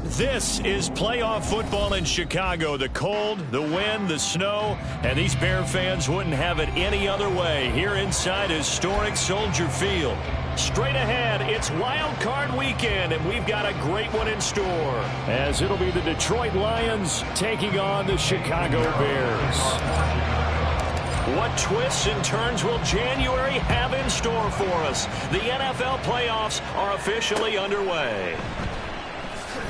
This is playoff football in Chicago. The cold, the wind, the snow, and these Bear fans wouldn't have it any other way here inside historic Soldier Field. Straight ahead, it's Wildcard weekend, and we've got a great one in store, as it'll be the Detroit Lions taking on the Chicago Bears. What twists and turns will January have in store for us? The NFL playoffs are officially underway.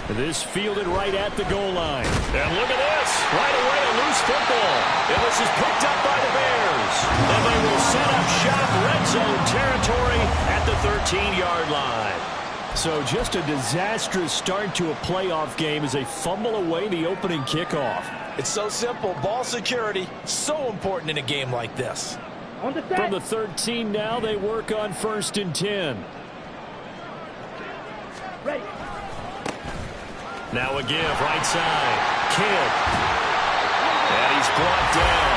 This fielded right at the goal line. And look at this. Right away, a loose football. And this is picked up by the Bears. And they will set up shop red zone territory at the 13-yard line. So just a disastrous start to a playoff game as they fumble away the opening kickoff. It's so simple. Ball security, so important in a game like this. From the 13 now, they work on 1st and 10. Ready. Now a give, right side. Kidd. And he's brought down.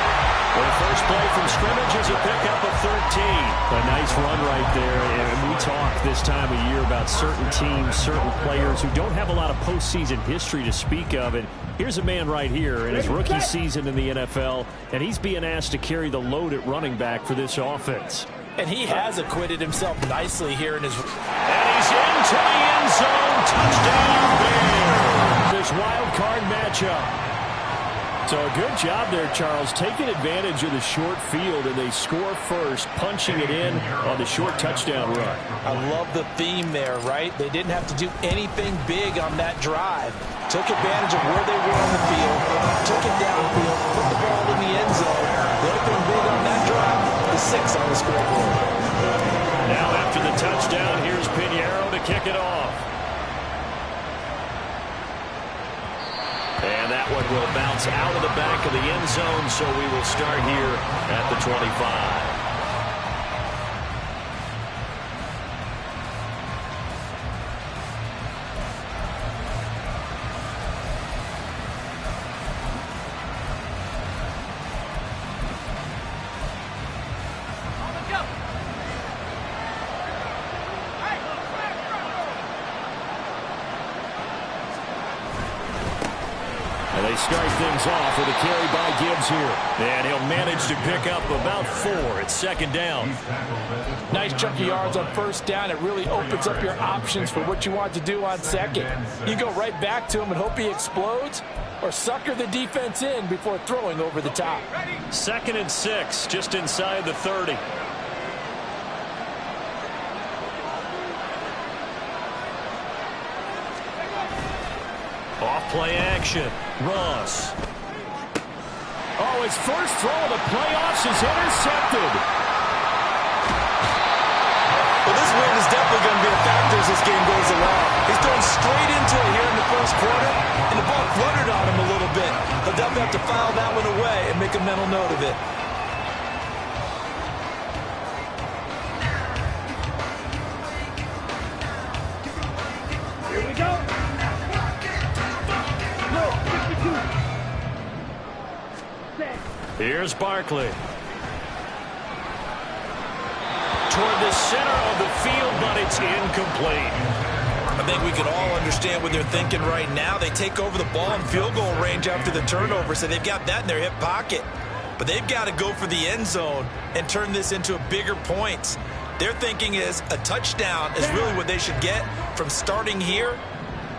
Their first play from scrimmage is a pickup of 13. A nice run right there. And we talk this time of year about certain teams, certain players who don't have a lot of postseason history to speak of. And here's a man right here in his rookie season in the NFL, and he's being asked to carry the load at running back for this offense. And he has acquitted himself nicely here in his... And he's into the end zone. Touchdown, Bears. This wild card matchup. So a good job there, Charles, taking advantage of the short field, and they score first, punching it in on the short touchdown run. I love the theme there, right? They didn't have to do anything big on that drive. Took advantage of where they were on the field, took it downfield, put the ball in the end zone. The only thing big on that drive, the 6 on the scoreboard. Now after the touchdown, here's Pinheiro to kick it off. And that one will bounce out of the back of the end zone, so we will start here at the 25. And they start things off with a carry by Gibbs here. And he'll manage to pick up about 4 at 2nd down. Nice chunk of yards on 1st down. It really opens up your options for what you want to do on 2nd. You go right back to him and hope he explodes, or sucker the defense in before throwing over the top. 2nd and 6, just inside the 30. Off play action. Ross. Oh, his first throw of the playoffs is intercepted. Well, this wind is definitely going to be a factor as this game goes along. He's thrown straight into it here in the first quarter, and the ball fluttered on him a little bit. He'll definitely have to file that one away and make a mental note of it. Here we go. Here's Barkley. Toward the center of the field, but it's incomplete. I think we can all understand what they're thinking right now. They take over the ball in field goal range after the turnover, so they've got that in their hip pocket. But they've got to go for the end zone and turn this into a bigger points. Their thinking is a touchdown is really what they should get from starting here.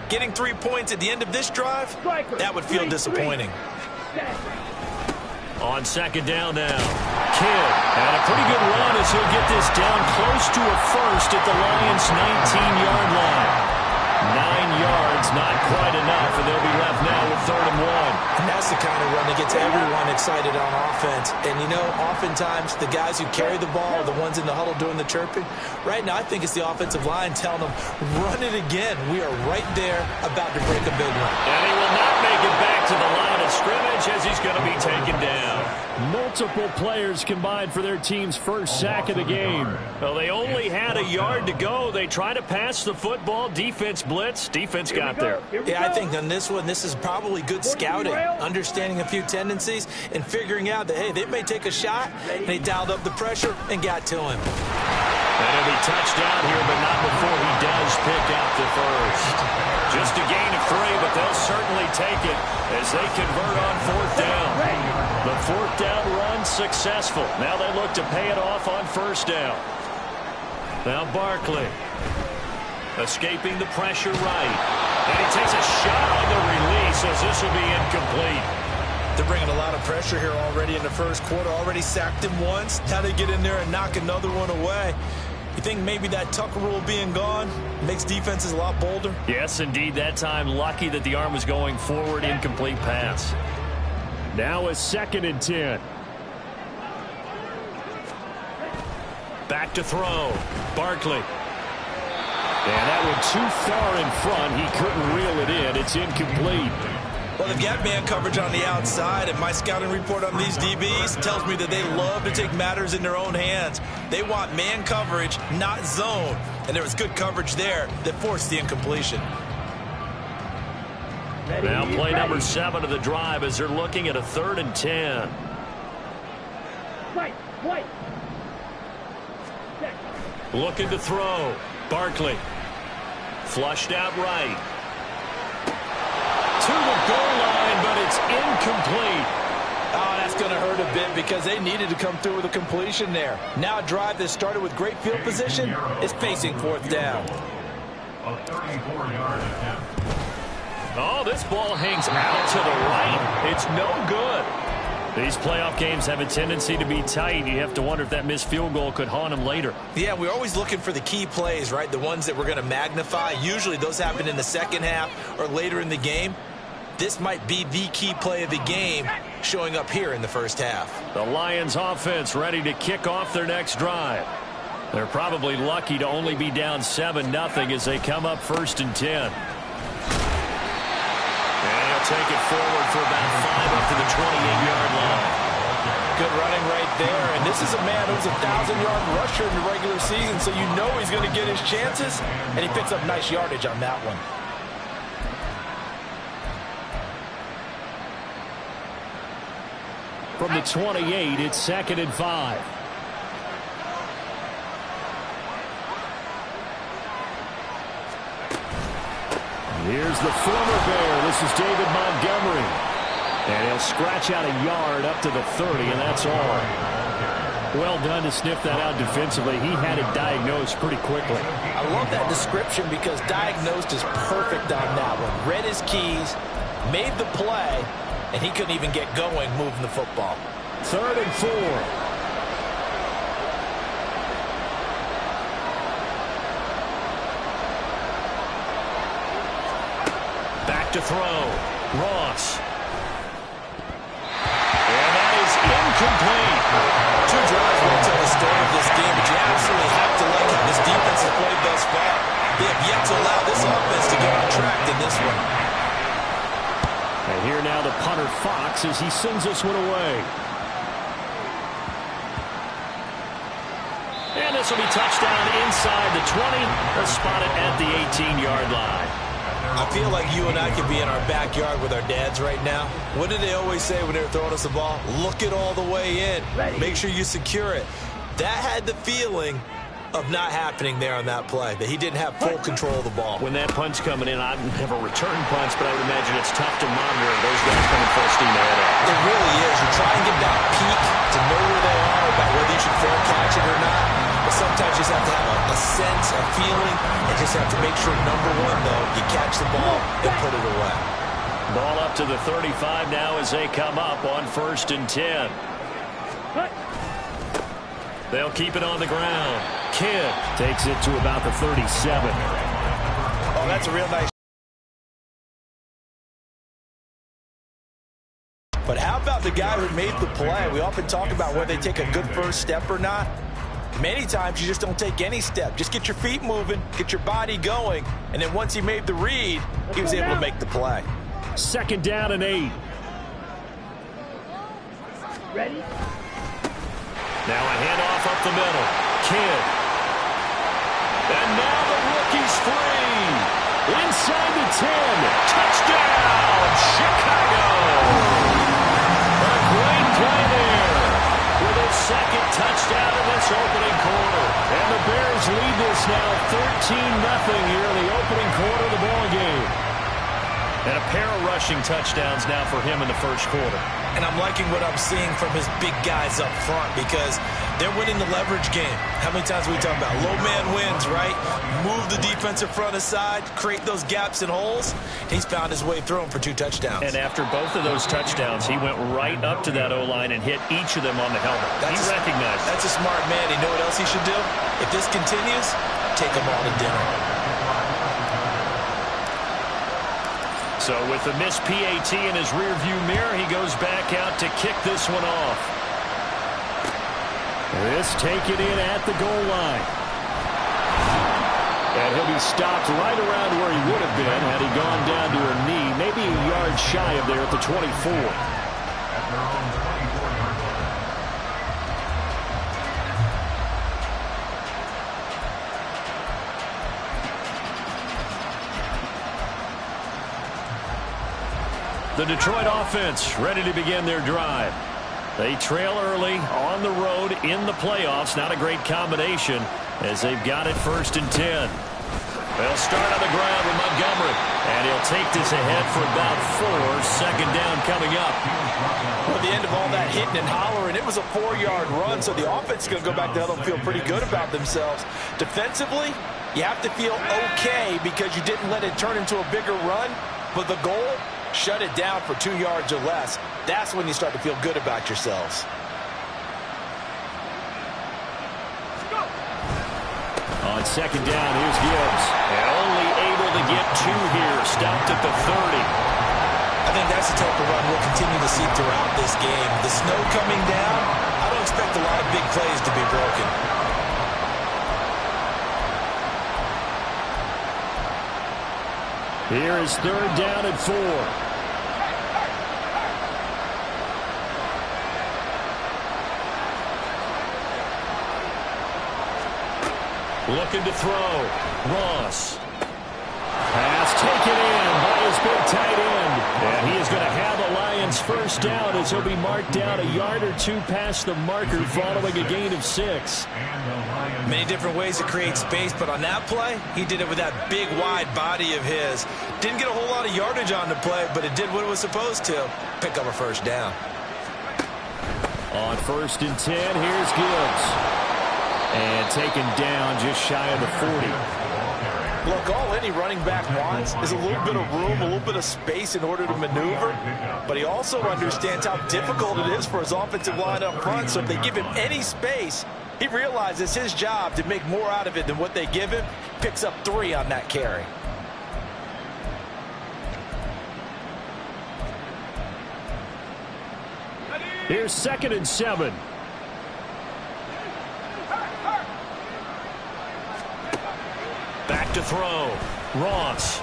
Getting 3 points at the end of this drive, that would feel disappointing. On 2nd down now. Kidd. And a pretty good run as he'll get this down close to a first at the Lions' 19-yard line. 9 yards, not quite enough, and they'll be left now with 3rd and 1. And that's the kind of run that gets everyone excited on offense. And, you know, oftentimes the guys who carry the ball are the ones in the huddle doing the chirping. Right now, I think it's the offensive line telling them, run it again. We are right there about to break a big one. And he will not make it back to the line of scrimmage as he's going to be taken down. Multiple players combined for their team's first sack of the game. Well, they only had a yard to go. They try to pass the football. Defense blitz. Defense got there. Yeah, I think on this one, this is probably good scouting, understanding a few tendencies, and figuring out that, hey, they may take a shot. And they dialed up the pressure and got to him. And he'll be touched down here, but not before he does pick up the first. Just a gain of 3 as they convert on 4th down. The 4th down run successful. Now they look to pay it off on 1st down. Now Barkley escaping the pressure right. And he takes a shot on the release as this will be incomplete. They're bringing a lot of pressure here already in the first quarter. Already sacked him once. How to get in there and knock another one away. You think maybe that Tucker rule being gone makes defenses a lot bolder? Yes, indeed. That time, lucky that the arm was going forward. Incomplete pass. Now a 2nd and 10. Back to throw. Barkley. And that one too far in front. He couldn't reel it in. It's incomplete. Well, they've got man coverage on the outside, and my scouting report on these DBs tells me that they love to take matters in their own hands. They want man coverage, not zone. And there was good coverage there that forced the incompletion. Now play number 7 of the drive as they're looking at a 3rd and 10. Looking to throw. Barkley. Flushed out right. To the goal line, but it's incomplete. Oh, that's going to hurt a bit because they needed to come through with a completion there. Now a drive that started with great field position is facing 4th down. A 34-yard attempt. Oh, this ball hangs out to the right. It's no good. These playoff games have a tendency to be tight. You have to wonder if that missed field goal could haunt them later. Yeah, we're always looking for the key plays, right? The ones that we're going to magnify. Usually those happen in the second half or later in the game. This might be the key play of the game showing up here in the first half. The Lions offense ready to kick off their next drive. They're probably lucky to only be down 7-0 as they come up 1st and 10. And he'll take it forward for about 5 up to the 28-yard line. Good running right there. And this is a man who's a 1,000-yard rusher in the regular season, so you know he's going to get his chances. And he picks up nice yardage on that one. From the 28, it's 2nd and 5. Here's the former Bear. This is David Montgomery. And he'll scratch out a yard up to the 30, and that's all. Well done to sniff that out defensively. He had it diagnosed pretty quickly. I love that description because diagnosed is perfect on that one. Read his keys, made the play, and he couldn't even get going moving the football. 3rd and 4. Back to throw. Ross. And that is incomplete. 2 drives won't tell the story of this game, but you absolutely have to like how this defense has played thus far. They have yet to allow this offense to get on track in this one. And here now the punter Fox as he sends this one away. And this will be touchdown inside the 20. They'll spot it at the 18-yard line. I feel like you and I could be in our backyard with our dads right now. What did they always say when they were throwing us the ball? Look it all the way in. Make sure you secure it. That had the feeling of not happening there on that play, that he didn't have full control of the ball. When that punch coming in, I don't have a return punch, but I would imagine it's tough to monitor those guys coming full steam ahead. It really is. You try and get that peek to know where they are, about whether you should fair catch it or not. But sometimes you just have to have a sense, a feeling, and just have to make sure, number one, though, you catch the ball and put it away. Ball up to the 35 now as they come up on 1st and 10. They'll keep it on the ground. Kidd Takes it to about the 37. Oh, that's a real nice. But how about the guy who made the play? We often talk about whether they take a good first step or not. Many times you just don't take any step. Just get your feet moving, get your body going, and then once he made the read, he was able to make the play. 2nd down and 8. Ready? Now a handoff up the middle. Kidd. And now the rookie's free. Inside the 10. Touchdown, Chicago. A great play there. With his 2nd touchdown in this opening quarter. And the Bears lead this now 13-0 here in the opening quarter of the ball game. And a pair of rushing touchdowns now for him in the first quarter. And I'm liking what I'm seeing from his big guys up front because they're winning the leverage game. How many times are we talking about low man wins, right? Move the defensive front aside, create those gaps and holes. He's found his way through them for 2 touchdowns. And after both of those touchdowns, he went right up to that O-line and hit each of them on the helmet. He recognized. That's a smart man. You know what else he should do? If this continues, take them all to dinner. So with the missed PAT in his rearview mirror, he goes back out to kick this one off. This taken in at the goal line. And he'll be stopped right around where he would have been had he gone down to a knee, maybe a yard shy of there at the 24. At their own 24-yard line. The Detroit offense ready to begin their drive. They trail early on the road in the playoffs. Not a great combination as they've got it 1st and 10. They'll start on the ground with Montgomery. And he'll take this ahead for about 4. 2nd down coming up. Well, at the end of all that hitting and hollering, it was a 4-yard run, so the offense is going to go back to hell and feel pretty good about themselves. Defensively, you have to feel okay because you didn't let it turn into a bigger run, but the goal, shut it down for 2 yards or less. That's when you start to feel good about yourselves. On 2nd down, here's Gibbs. And only able to get 2 here. Stopped at the 30. I think that's the type of run we'll continue to see throughout this game. The snow coming down, I don't expect a lot of big plays to be broken. Here is 3rd down and 4. Looking to throw. Ross. Pass taken in by his big tight end. And he is going to have a Lions 1st down as he'll be marked down a yard or 2 past the marker following a gain of 6. Many different ways to create space, but on that play, he did it with that big, wide body of his. Didn't get a whole lot of yardage on the play, but it did what it was supposed to. Pick up a 1st down. On 1st and 10, here's Gibbs. And taken down just shy of the 40. Look, all any running back wants is a little bit of room, a little bit of space in order to maneuver. But he also understands how difficult it is for his offensive line up front. So if they give him any space, he realizes it's his job to make more out of it than what they give him. Picks up 3 on that carry. Here's 2nd and 7. Back to throw. Ross.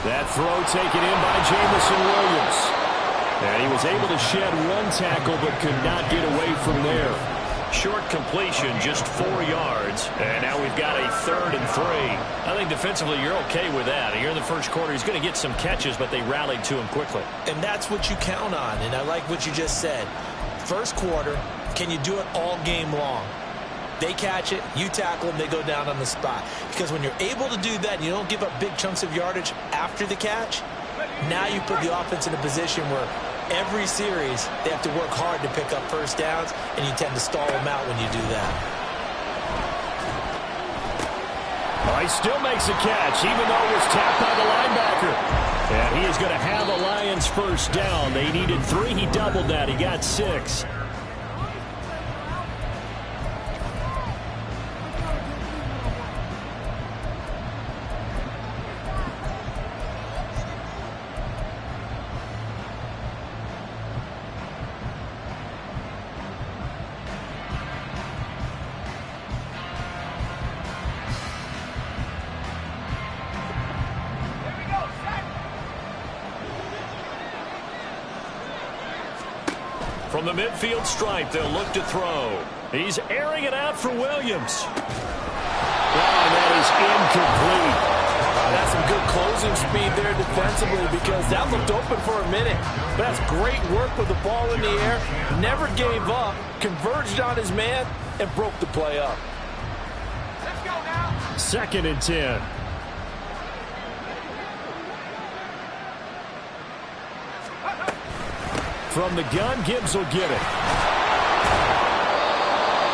That throw taken in by Jamison Williams. And he was able to shed 1 tackle but could not get away from there. Short completion, just 4 yards. And now we've got a 3rd and 3. I think defensively you're okay with that. Here in the first quarter, he's going to get some catches, but they rallied to him quickly. And that's what you count on. And I like what you just said. First quarter, can you do it all game long? They catch it, you tackle them, they go down on the spot. Because when you're able to do that and you don't give up big chunks of yardage after the catch, now you put the offense in a position where every series they have to work hard to pick up 1st downs, and you tend to stall them out when you do that. He still makes a catch, even though it was tapped by the linebacker. And he is going to have a Lions 1st down. They needed 3. He doubled that. He got 6. From the midfield stripe, they'll look to throw. He's airing it out for Williams. That is incomplete. That's some good closing speed there defensively because that looked open for a minute. But that's great work with the ball in the air. Never gave up, converged on his man, and broke the play up. Let's go now. 2nd and 10. From the gun, Gibbs will get it.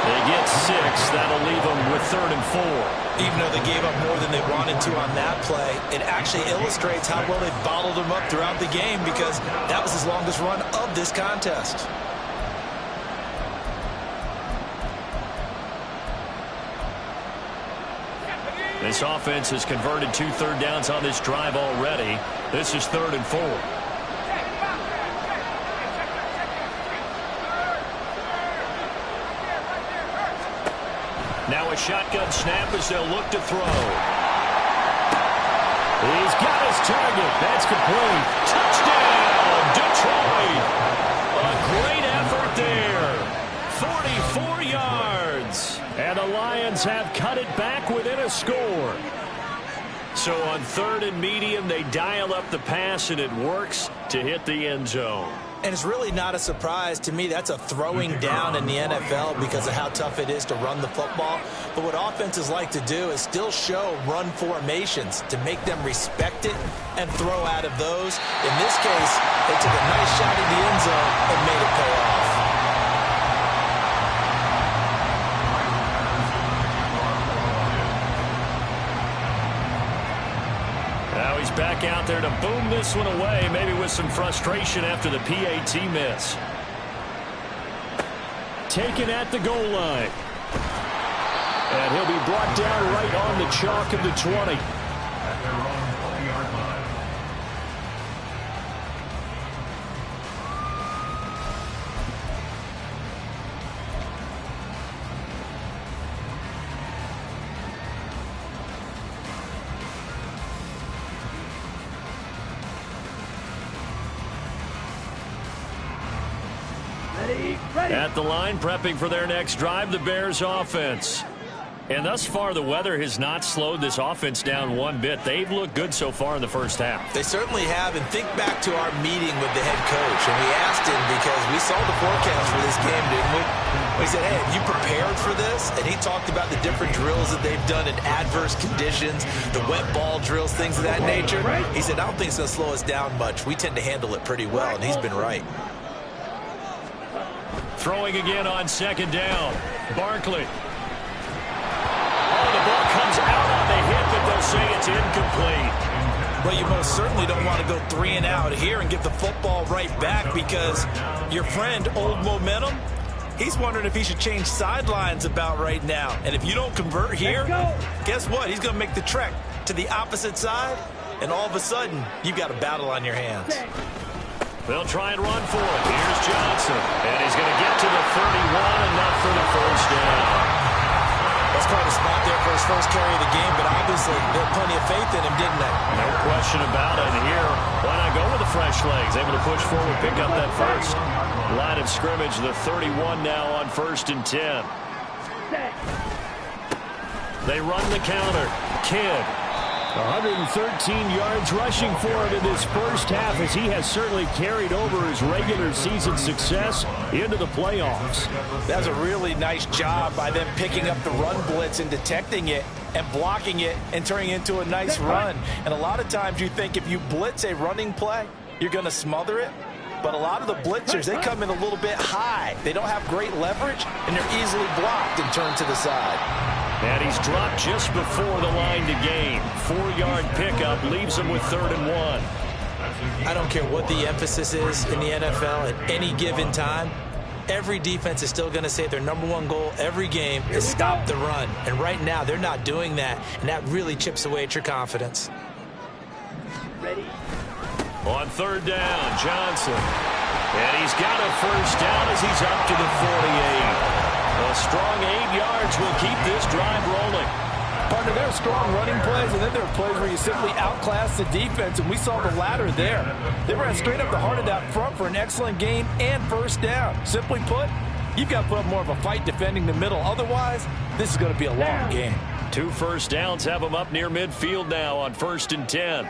They get 6. That'll leave them with 3rd and 4. Even though they gave up more than they wanted to on that play, it actually illustrates how well they bottled them up throughout the game, because that was his longest run of this contest. This offense has converted 2 third downs on this drive already. This is 3rd and 4. Now a shotgun snap as they'll look to throw. He's got his target. That's complete. Touchdown, Detroit! A great effort there. 44 yards. And the Lions have cut it back within a score. So on 3rd and medium, they dial up the pass, and it works to hit the end zone. And it's really not a surprise to me. That's a throwing down in the NFL because of how tough it is to run the football. But what offenses like to do is still show run formations to make them respect it and throw out of those. In this case, they took a nice shot in the end zone and made it pay off. Now he's back out there to boom this one away, maybe with some frustration after the PAT miss. Taken at the goal line. And he'll be brought down right on the chalk of the 20. At their own 20-yard line. At the line, prepping for their next drive, the Bears offense. And thus far, the weather has not slowed this offense down one bit. They've looked good so far in the first half. They certainly have, and think back to our meeting with the head coach, and we asked him because we saw the forecast for this game, didn't we? We said, hey, have you prepared for this? And he talked about the different drills that they've done in adverse conditions, the wet ball drills, things of that nature. He said, I don't think it's going to slow us down much. We tend to handle it pretty well, and he's been right. Throwing again on 2nd down. Barkley. Oh, the ball comes out on the hit, but they'll say it's incomplete. But you most certainly don't want to go 3 and out here and get the football right back, because your friend, Old Momentum, he's wondering if he should change sidelines about right now. And if you don't convert here, guess what? He's going to make the trek to the opposite side, and all of a sudden, you've got a battle on your hands. They'll try and run for it. Here's Johnson. And he's going to get to the 31, enough for the first down. That's quite a spot there for his first carry of the game, but obviously they had plenty of faith in him, didn't they? No question about it. Here, why not go with the fresh legs? Able to push forward, pick up that first. Line of scrimmage, the 31 now on 1st and 10. They run the counter. Kidd. 113 yards rushing for him in this first half, as he has certainly carried over his regular season success into the playoffs. That was a really nice job by them picking up the run blitz and detecting it and blocking it and turning it into a nice run. And a lot of times you think if you blitz a running play, you're going to smother it. But a lot of the blitzers, they come in a little bit high. They don't have great leverage, and they're easily blocked and turned to the side. And he's dropped just before the line to gain. 4-yard pickup leaves him with 3rd and 1. I don't care what the emphasis is in the NFL at any given time. Every defense is still going to say their #1 goal every game is stop the run. And right now, they're not doing that, and that really chips away at your confidence. Ready? On 3rd down, Johnson. And he's got a first down as he's up to the 48. A strong 8 yards will keep this drive rolling. Partner, there are strong running plays, and then there are plays where you simply outclass the defense, and we saw the latter there. They ran straight up the heart of that front for an excellent gain and first down. Simply put, you've got to put up more of a fight defending the middle. Otherwise, this is going to be a long game. 2 first downs have them up near midfield now on 1st and 10.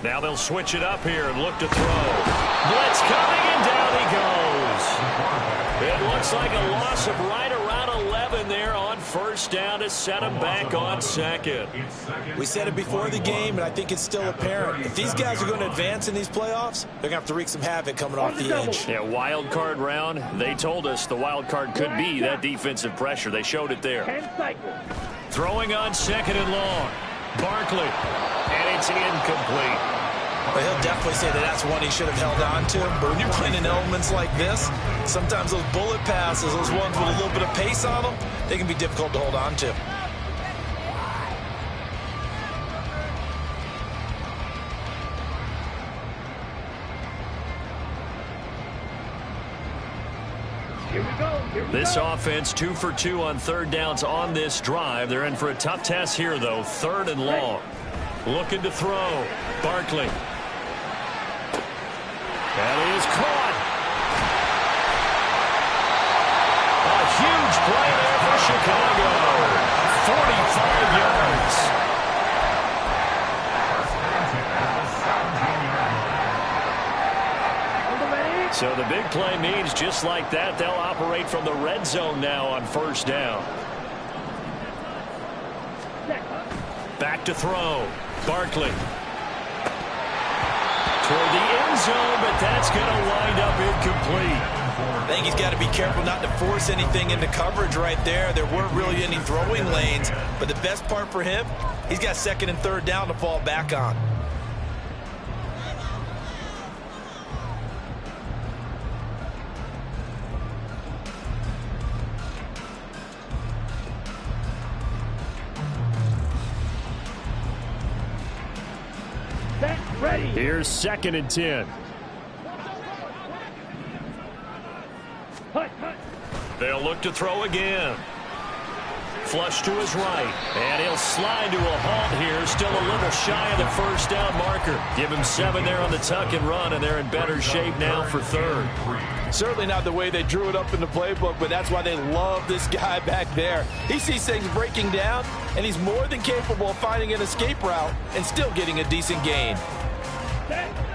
Now they'll switch it up here and look to throw. Blitz coming, and down he goes. It looks like a loss of right around 11 there on on first down to set them back on second. We said it before the game, and I think it's still apparent. If these guys are going to advance in these playoffs, they're going to have to wreak some havoc coming off the edge. Yeah, wild card round. They told us the wild card could be that defensive pressure. They showed it there. Throwing on second and long. Barkley. And it's incomplete. Well, he'll definitely say that that's one he should have held on to. But when you're playing in elements like this, sometimes those bullet passes, those ones with a little bit of pace on them, they can be difficult to hold on to. This offense 2 for 2 on third downs on this drive. They're in for a tough test here, though. Third and long. Looking to throw. Barkley. That is caught. A huge play there for Chicago. 45 yards. So the big play means just like that, they'll operate from the red zone now on first down. Back to throw. Barkley. Toward the end zone, but that's going to wind up incomplete. I think he's got to be careful not to force anything into coverage right there. There weren't really any throwing lanes, but the best part for him, he's got second and third down to fall back on. Here's second and 10. They'll look to throw again. Flush to his right. And he'll slide to a halt here. Still a little shy of the first down marker. Give him 7 there on the tuck and run, and they're in better shape now for third. Certainly not the way they drew it up in the playbook, but that's why they love this guy back there. He sees things breaking down, and he's more than capable of finding an escape route and still getting a decent gain.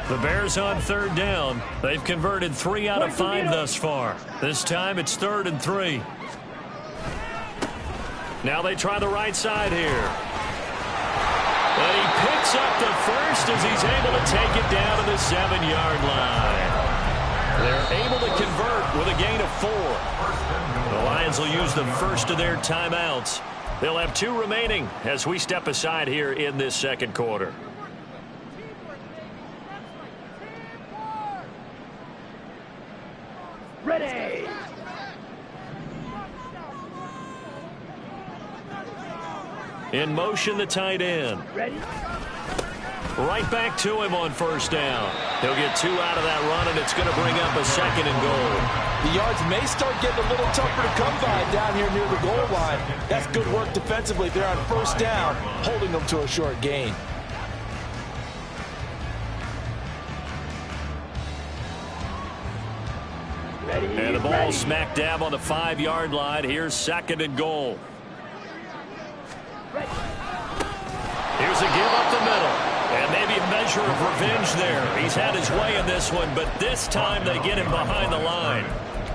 The Bears on third down. They've converted 3 out of 5 thus far. This time it's 3rd and 3. Now they try the right side here. And he picks up the first as he's able to take it down to the 7-yard line. They're able to convert with a gain of 4. The Lions will use the first of their timeouts. They'll have 2 remaining as we step aside here in this second quarter. Ready. In motion, the tight end. Ready. Right back to him on first down. He'll get 2 out of that run, and it's going to bring up a second and goal. The yards may start getting a little tougher to come by down here near the goal line. That's good work defensively. They're on first down, holding them to a short gain. And the ball smack dab on the 5-yard line. Here's second and goal. Here's a give up the middle. And maybe a measure of revenge there. He's had his way in this one, but this time they get him behind the line.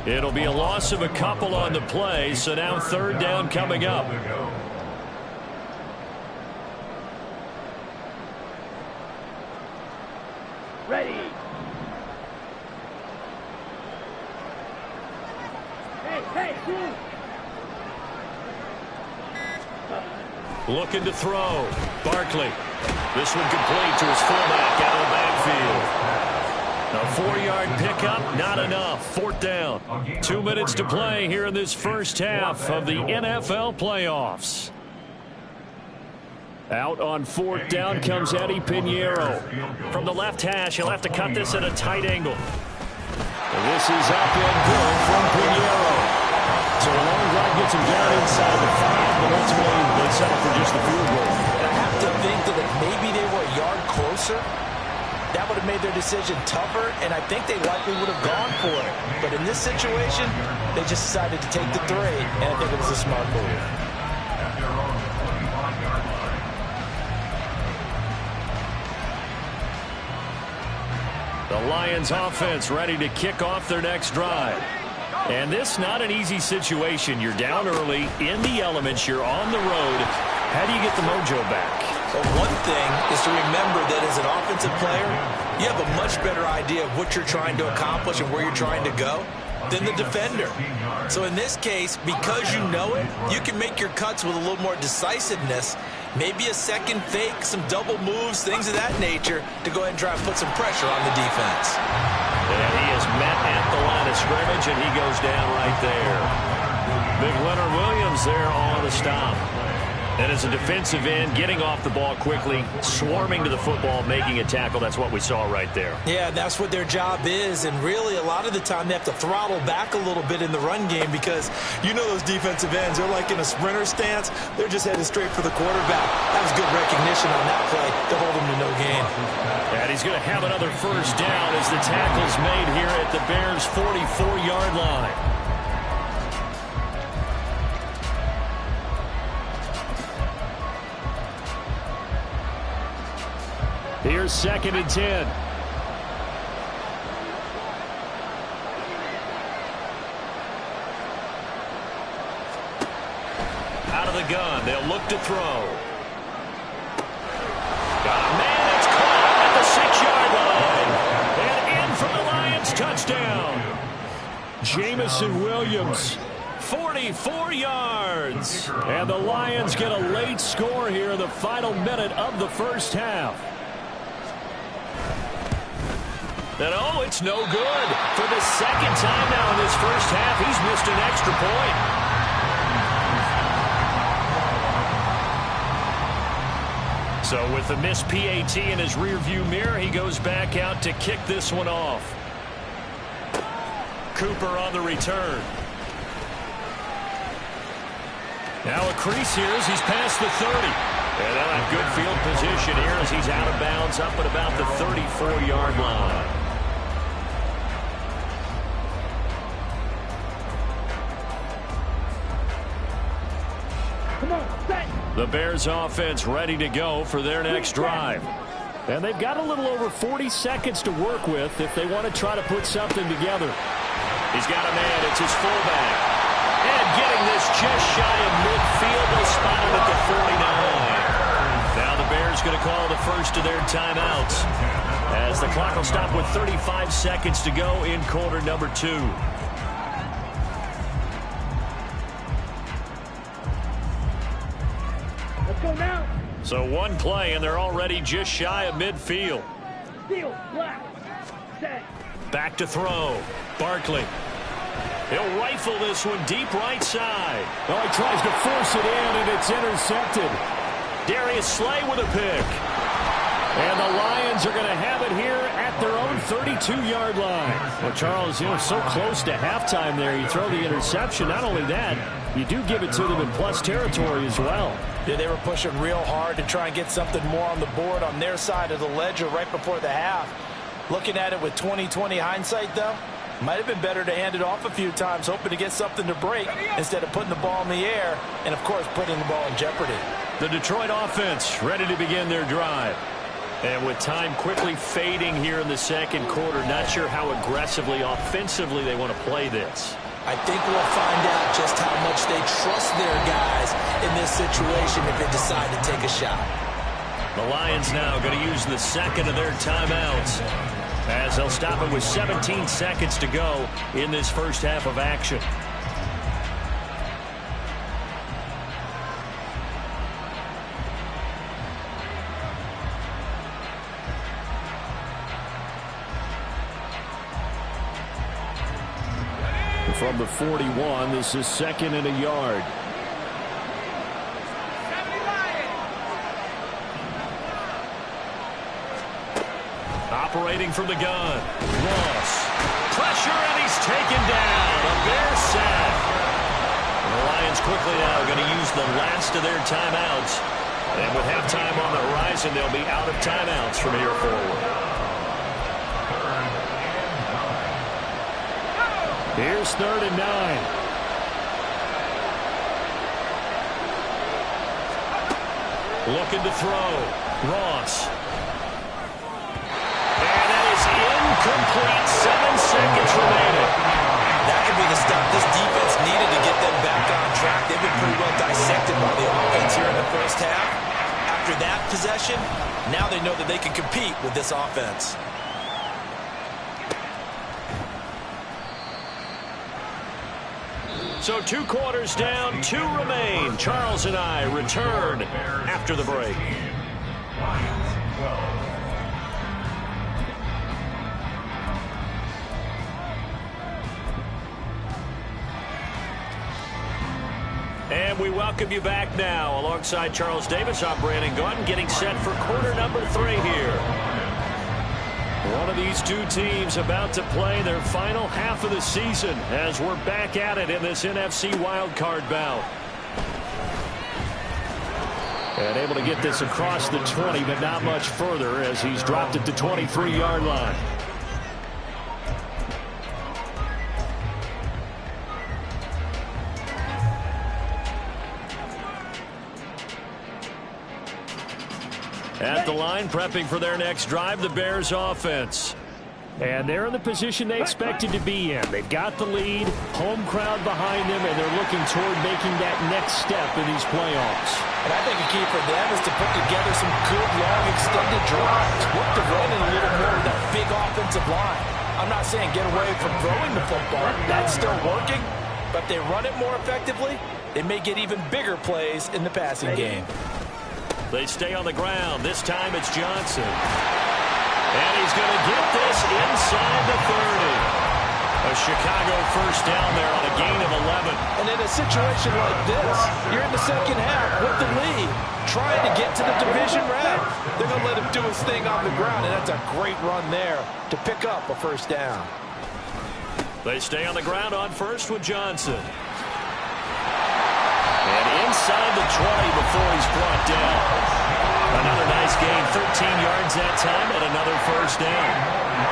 It'll be a loss of a couple on the play, so now third down coming up. Ready. Hey, Looking to throw. Barkley. This one complete to his fullback out of the backfield. A 4-yard pickup, not enough. 4th down. 2 minutes to play here in this first half of the NFL playoffs. Out on 4th down comes Eddie Pinheiro. From the left hash, he'll have to cut this at a tight angle. And this is up and good from Pinheiro. So a long drive gets him down inside the 5, but ultimately they settle for just the field goal. And I have to think that if maybe they were a yard closer, that would have made their decision tougher, and I think they likely would have gone for it. But in this situation, they just decided to take the 3, and I think it was a smart move. The Lions offense ready to kick off their next drive. And this not an easy situation. You're down early, in the elements, you're on the road. How do you get the mojo back? Well, one thing is to remember that as an offensive player, you have a much better idea of what you're trying to accomplish and where you're trying to go than the defender. So in this case, because you know it, you can make your cuts with a little more decisiveness, maybe a second fake, some double moves, things of that nature, to go ahead and try and put some pressure on the defense. And he is met at the line of scrimmage, and he goes down right there. Big Leonard Williams there on the stop. And as a defensive end, getting off the ball quickly, swarming to the football, making a tackle, that's what we saw right there. Yeah, that's what their job is, and really a lot of the time they have to throttle back a little bit in the run game because you know those defensive ends, they're like in a sprinter stance. They're just headed straight for the quarterback. That was good recognition on that play to hold him to no gain. And he's going to have another first down as the tackle's made here at the Bears' 44-yard line. Here's 2nd and 10. Out of the gun, they'll look to throw. Got a man, it's caught at the 6-yard line. And in for the Lions, touchdown. Jamison Williams, 44 yards. And the Lions get a late score here in the final minute of the first half. And oh, it's no good. For the second time now in this first half, he's missed an extra point. So with the missed PAT in his rearview mirror, he goes back out to kick this one off. Cooper on the return. Now a crease here as he's past the 30. And they'll have good field position here as he's out of bounds up at about the 34-yard line. The Bears offense ready to go for their next drive. And they've got a little over 40 seconds to work with if they want to try to put something together. He's got a man. It's his fullback. And getting this just shy of midfield. They'll spot him at the 49. Now the Bears going to call the first of their timeouts as the clock will stop with 35 seconds to go in quarter number 2. Go now. So one play, and they're already just shy of midfield. Field, black, set. Back to throw. Barkley. He'll rifle this one deep right side. Well, he tries to force it in, and it's intercepted. Darius Slay with a pick. And the Lions are going to have it here at their own 32-yard line. Well, Charles, so close to halftime there. You throw the interception. Not only that, you do give it to them in plus territory as well. Yeah, they were pushing real hard to try and get something more on the board on their side of the ledger right before the half. Looking at it with 20/20 hindsight, though, might have been better to hand it off a few times, hoping to get something to break instead of putting the ball in the air and, of course, putting the ball in jeopardy. The Detroit offense ready to begin their drive. And with time quickly fading here in the second quarter, not sure how aggressively, offensively they want to play this. I think we'll find out just how much they trust their guys in this situation if they decide to take a shot. The Lions now going to use the second of their timeouts as they'll stop it with 17 seconds to go in this first half of action. From the 41, this is 2nd and a yard. Operating from the gun. Ross. Pressure, and he's taken down. A Bear sack. And the Lions quickly now going to use the last of their timeouts. And with halftime on the horizon, they'll be out of timeouts from here forward. Here's 3rd and 9. Looking to throw. Ross. And that is incomplete. 7 seconds remaining. That could be the stop this defense needed to get them back on track. They've been pretty well dissected by the offense here in the first half. After that possession, now they know that they can compete with this offense. So 2 quarters down, 2 remain. Charles and I return after the break. And we welcome you back now. Alongside Charles Davis, I'm Brandon Gaudin, getting set for quarter number 3 here. One of these two teams about to play their final half of the season as we're back at it in this NFC Wildcard bout. And able to get this across the 20, but not much further as he's dropped it to 23-yard line. At the line, prepping for their next drive, the Bears offense. And they're in the position they expected to be in. They've got the lead, home crowd behind them, and they're looking toward making that next step in these playoffs. And I think a key for them is to put together some good, long, extended drives. Work to run in a little more with that big offensive line. I'm not saying get away from throwing the football. That's still working. But if they run it more effectively, they may get even bigger plays in the passing game. They stay on the ground. This time it's Johnson. And he's going to get this inside the 30. A Chicago first down there on a gain of 11. And in a situation like this, you're in the second half with the lead, trying to get to the division round. They're going to let him do his thing on the ground, and that's a great run there to pick up a first down. They stay on the ground on first with Johnson. And inside the 20 before he's brought down. Another nice gain, 13 yards that time, and another first down.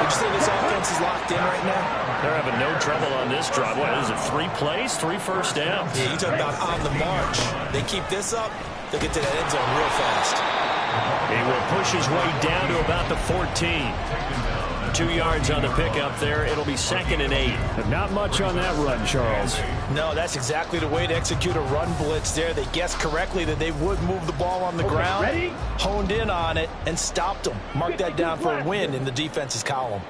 Would you say this offense is locked in right now? They're having no trouble on this drive. What is it, 3 plays, 3 first downs? Yeah, you talk about on the march. They keep this up, they'll get to that end zone real fast. He will push his way down to about the 14. 2 yards on the pickup there. It'll be 2nd and 8. But not much on that run, Charles. No, that's exactly the way to execute a run blitz there. They guessed correctly that they would move the ball on the ground, ready? honed in on it, and stopped them. Mark that down for a win in the defense's column.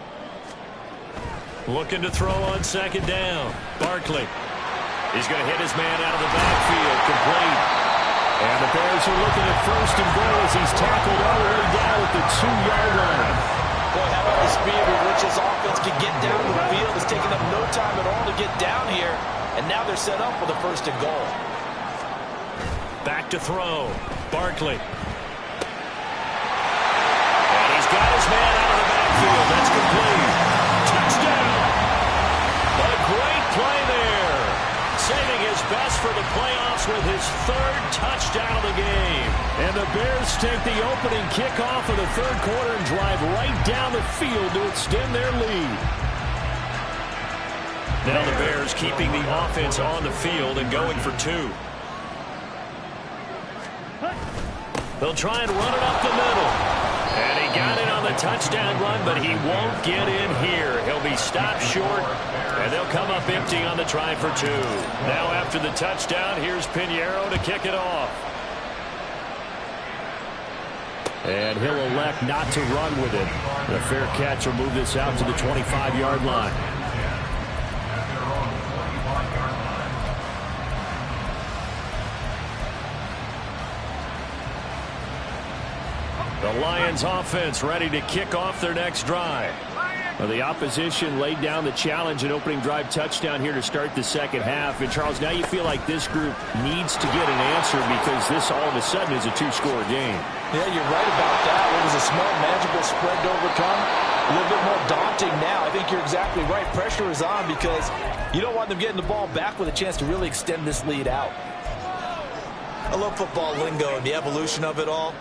Looking to throw on 2nd down. Barkley. He's going to hit his man out of the backfield. Complete. And the Bears are looking at 1st and goal as he's tackled all the way down at the 2-yard line. Boy, how about the speed with which this offense can get down the field? It's taken them no time at all to get down here, and now they're set up for the 1st and goal. Back to throw. Barkley. And he's got his man out of the backfield. That's complete. Touchdown. A great play there. Saving his best for the playoffs with his 3rd touchdown of the game. And the Bears take the opening kickoff of the 3rd quarter and drive right down the field to extend their lead. Now the Bears keeping the offense on the field and going for 2. They'll try and run it up the middle. And he got it on the touchdown run, but he won't get in here. He'll be stopped short, and they'll come up empty on the try for 2. Now after the touchdown, here's Pinheiro to kick it off. And he'll elect not to run with it. A fair catch will move this out to the 25-yard line. The Lions offense ready to kick off their next drive. Well, the opposition laid down the challenge and opening drive touchdown here to start the second half. And, Charles, now you feel like this group needs to get an answer because this all of a sudden is a 2-score game. Yeah, you're right about that. It was a small, manageable spread to overcome. A little bit more daunting now. I think you're exactly right. Pressure is on because you don't want them getting the ball back with a chance to really extend this lead out. I love football lingo and the evolution of it all.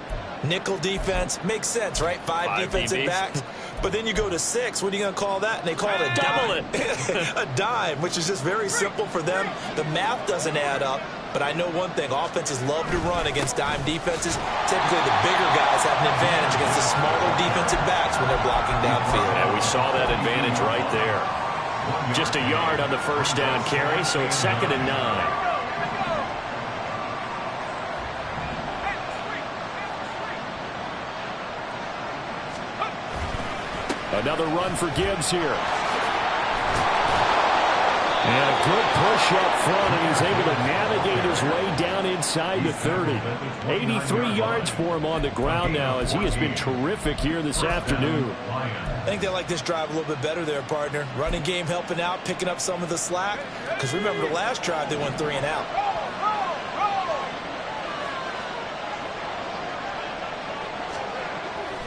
Nickel defense makes sense, right? 5 defensive DBs. backs. But then you go to 6. What are you going to call that? And they call it a Double dime. A dime, which is just very simple for them. The math doesn't add up. But I know one thing. Offenses love to run against dime defenses. Typically, the bigger guys have an advantage against the smaller defensive backs when they're blocking downfield. And we saw that advantage right there. Just a yard on the first down carry, so it's 2nd and 9. Another run for Gibbs here. And a good push up front, and he's able to navigate his way down inside the 30. 83 yards for him on the ground now, as he has been terrific here this afternoon. I think they like this drive a little bit better there, partner. Running game helping out, picking up some of the slack. Because remember the last drive, they went 3 and out.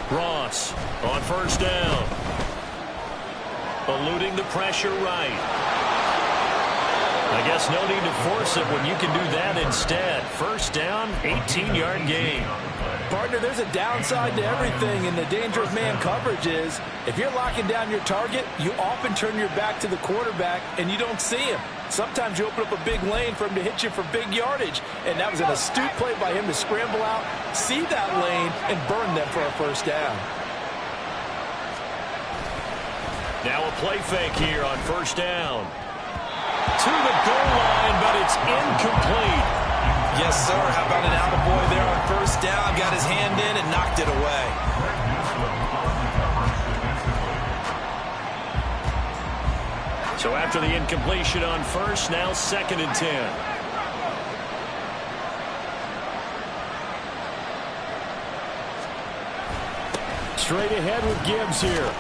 Ross on first down. Eluding the pressure right. I guess no need to force it when you can do that instead. First down, 18-yard gain. Partner, there's a downside to everything, and the danger of man coverage is if you're locking down your target, you often turn your back to the quarterback and you don't see him. Sometimes you open up a big lane for him to hit you for big yardage, and that was an astute play by him to scramble out, see that lane, and burn them for a first down. Now a play fake here on first down. To the goal line, but it's incomplete. Yes, sir. How about an attaboy there on first down? Got his hand in and knocked it away. So after the incompletion on first, now 2nd and 10. Straight ahead with Gibbs here.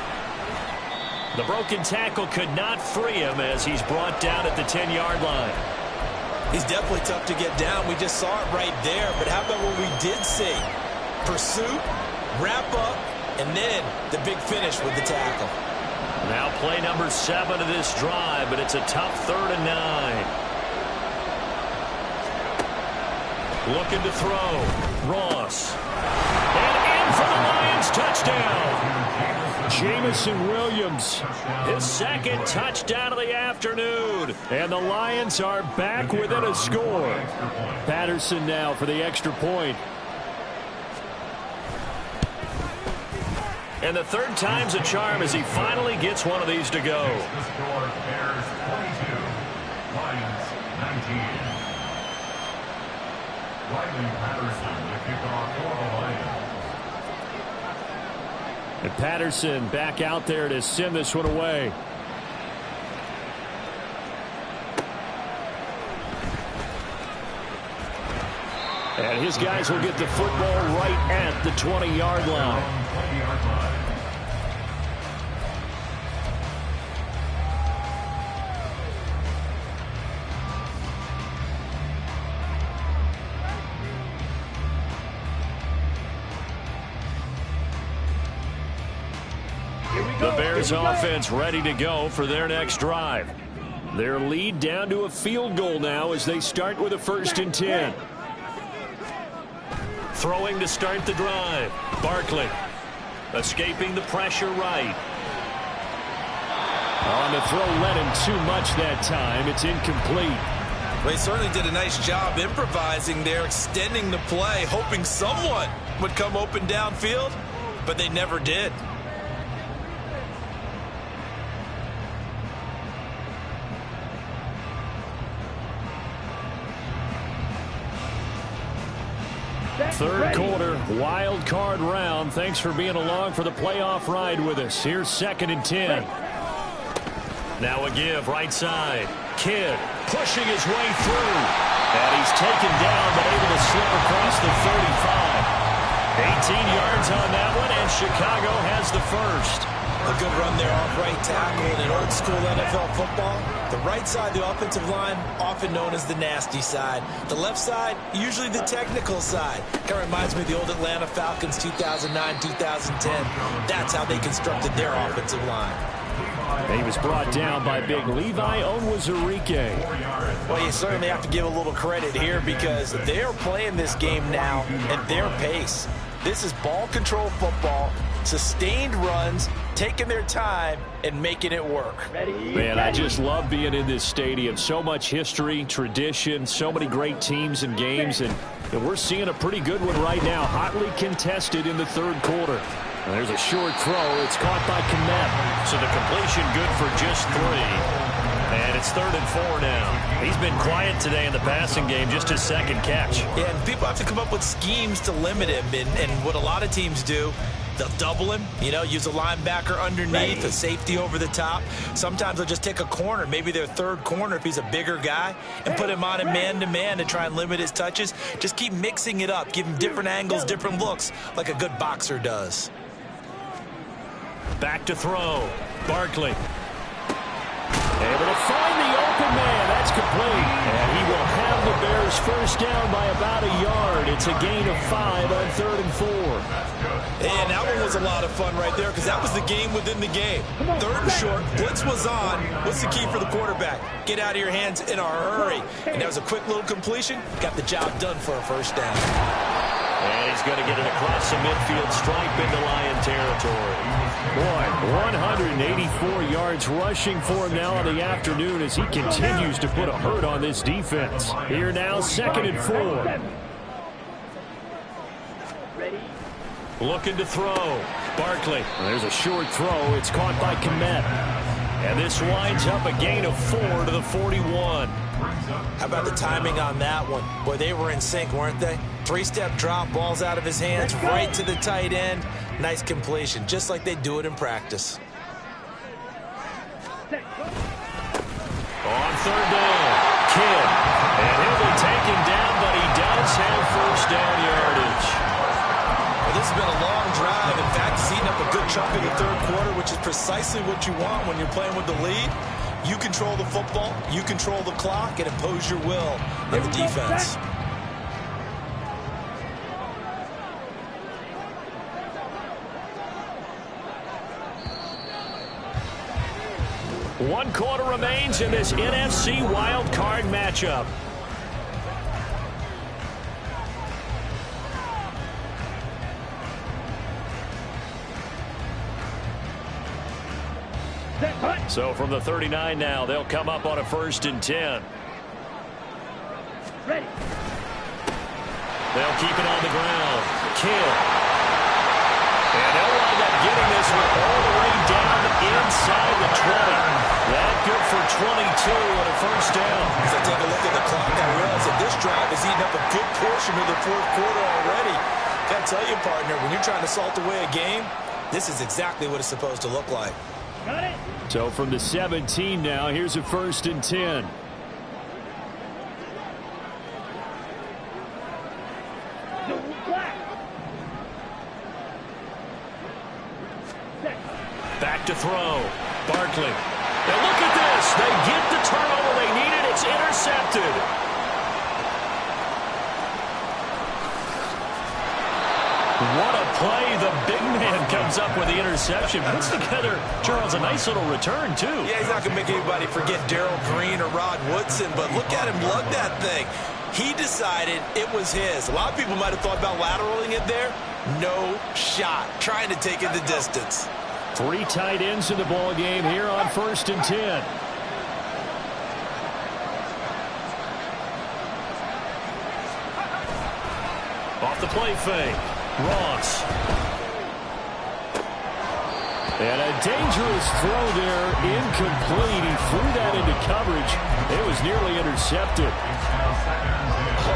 The broken tackle could not free him as he's brought down at the 10-yard line. He's definitely tough to get down. We just saw it right there. But how about what we did see? Pursuit, wrap up, and then the big finish with the tackle. Now play number 7 of this drive, but it's a tough 3rd and 9. Looking to throw. Ross. And in for the Lions touchdown. Jamison Williams. His 2nd touchdown of the afternoon. And the Lions are back within a score. Patterson now for the extra point. And the 3rd time's a charm as he finally gets one of these to go. The score, Bears 22, Lions 19. Riley Patterson, the kickoff for the Lions. And Patterson back out there to send this one away. And his guys will get the football right at the 20-yard line. The Bears offense ready to go for their next drive. Their lead down to a field goal now as they start with a 1st and 10. Throwing to start the drive. Barkley escaping the pressure right. On the throw, let him too much that time. It's incomplete. They certainly did a nice job improvising there, extending the play, hoping someone would come open downfield, but they never did. Third quarter, wild card round. Thanks for being along for the playoff ride with us. Here's 2nd and 10. Now a give right side. Kidd pushing his way through. And he's taken down but able to slip across the 35. 18 yards on that one, and Chicago has the first. A good run there off right tackle. In old school NFL football, the right side of the offensive line, often known as the nasty side. The left side, usually the technical side. Kind of reminds me of the old Atlanta Falcons 2009, 2010. That's how they constructed their offensive line. And he was brought down by big Levi Onwuzurike. Well, you certainly have to give a little credit here because they're playing this game now at their pace. This is ball control football, sustained runs, taking their time and making it work. Man, I just love being in this stadium. So much history, tradition, so many great teams and games, and we're seeing a pretty good one right now, hotly contested in the third quarter. There's a short throw. It's caught by Kmet. So the completion good for just 3. And it's 3rd and 4 now. He's been quiet today in the passing game, just his second catch. Yeah, and people have to come up with schemes to limit him. And what a lot of teams do, they'll double him, use a linebacker underneath, a safety over the top. Sometimes they'll just take a corner, maybe their third corner if he's a bigger guy, and put him on a man-to-man to try and limit his touches. Just keep mixing it up. Give him different angles, different looks, like a good boxer does. Back to throw. Barkley. Able to find the open man. That's complete. And he will have the Bears first down by about a yard. It's a gain of 5 on 3rd and 4. And that one was a lot of fun right there because that was the game within the game. 3rd and short. Blitz was on. What's the key for the quarterback? Get out of your hands in a hurry. And that was a quick little completion. Got the job done for a first down. And he's going to get it across the midfield stripe into Lion territory. Boy, 184 yards rushing for him now on the afternoon as he continues to put a hurt on this defense. Here now, 2nd and 4. Ready? Looking to throw. Barkley. There's a short throw. It's caught by Kmet. And this winds up a gain of 4 to the 41. How about the timing on that one? Boy, they were in sync, weren't they? 3-step drop, balls out of his hands, right to the tight end. Nice completion, just like they do it in practice. On 3rd down, Kidd. And he'll be taken down, but he does have first down yardage. Well, this has been a long drive. In fact, he's eating up a good chunk of the 3rd quarter, which is precisely what you want when you're playing with the lead. You control the football, you control the clock, and impose your will on the defense. One quarter remains in this NFC Wildcard matchup. So from the 39 now, they'll come up on a 1st and 10. Ready. They'll keep it on the ground. Kidd. And they'll wind up getting this one all the way down inside the 20. That good for 22 and a first down. As I take a look at the clock, I realize that this drive is eating up a good portion of the 4th quarter already. Gotta tell you, partner, when you're trying to salt away a game, this is exactly what it's supposed to look like. Got it. So from the 17 now, here's a 1st and 10. Back to throw. Barkley. And look at this. They get the turnover they needed. It's intercepted. What a play. The big man comes up with the interception. Puts together, Charles, a nice little return, too. Yeah, he's not going to make anybody forget Darrell Green or Rod Woodson, but look at him lug that thing. He decided it was his. A lot of people might have thought about lateraling it there. No shot. Trying to take it the distance. 3 tight ends in the ball game here on 1st and 10. Off the play fake. Ross. And a dangerous throw there, incomplete. He threw that into coverage. It was nearly intercepted.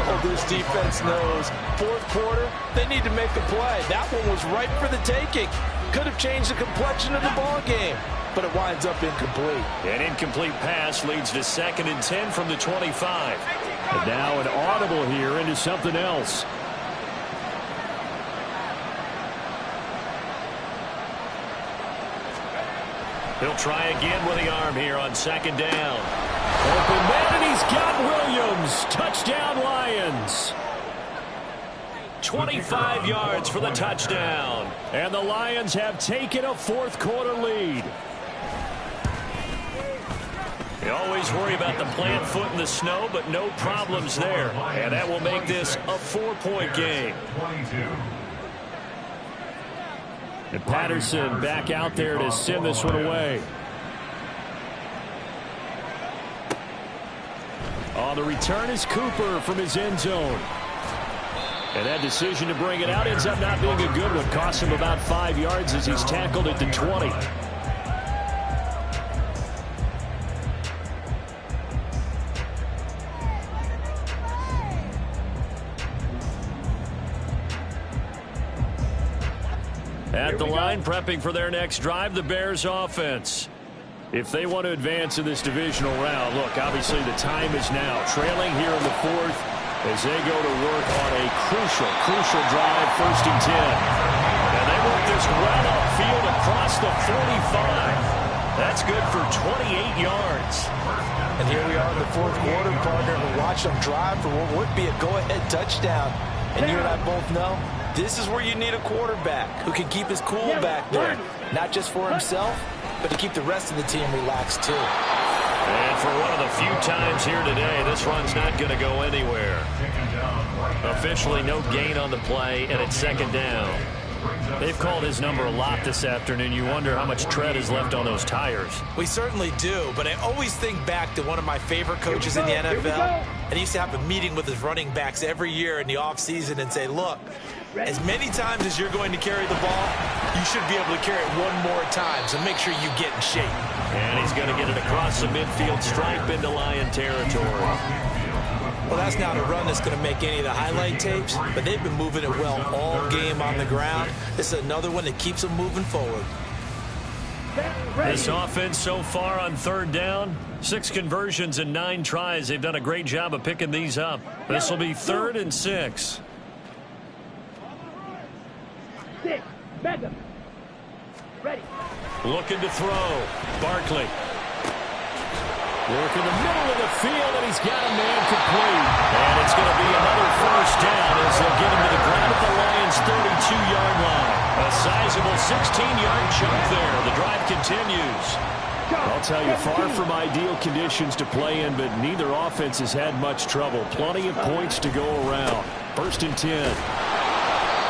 Oh, this defense knows. 4th quarter, they need to make a play. That one was ripe for the taking. Could have changed the complexion of the ball game, but it winds up incomplete. An incomplete pass leads to 2nd and 10 from the 25. And now an audible here into something else. He'll try again with the arm here on 2nd down. Open man, and he's got Williams. Touchdown, Lions. 25 yards for the touchdown. And the Lions have taken a 4th quarter lead. You always worry about the plant foot in the snow, but no problems there. And that will make this a 4-point game. And Patterson back out there to send this one away. On the return is Cooper from his end zone. And that decision to bring it out ends up not being a good one. Costs him about 5 yards as he's tackled at the 20. At the line, prepping for their next drive, the Bears offense. If they want to advance in this divisional round, look, obviously the time is now. Trailing here in the fourth as they go to work on a crucial drive, 1st and 10. And they work this well upfield across the 45. That's good for 28 yards. And here we are in the fourth quarter, partner, and watch them drive for what would be a go-ahead touchdown. And you and I both know this is where you need a quarterback who can keep his cool back there. Not just for himself, but to keep the rest of the team relaxed too. And for one of the few times here today, this run's not going to go anywhere. Officially no gain on the play, and it's 2nd down. They've called his number a lot this afternoon. You wonder how much tread is left on those tires. We certainly do, but I always think back to one of my favorite coaches in the NFL. And he used to have a meeting with his running backs every year in the offseason and say, look, as many times as you're going to carry the ball, you should be able to carry it one more time, so make sure you get in shape. And he's going to get it across the midfield stripe into Lion territory. Well, that's not a run that's going to make any of the highlight tapes, but they've been moving it well all game on the ground. This is another one that keeps them moving forward. This offense so far on 3rd down, 6 conversions and 9 tries. They've done a great job of picking these up. This will be 3rd and 6. 6, Mega. Ready. Looking to throw. Barkley. Work in the middle of the field, and he's got a man complete. And it's going to be another 1st down as they'll get him to the ground at the Lions' 32-yard line. A sizable 16-yard chunk there. The drive continues. I'll tell you, far from ideal conditions to play in, but neither offense has had much trouble. Plenty of points to go around. 1st and 10.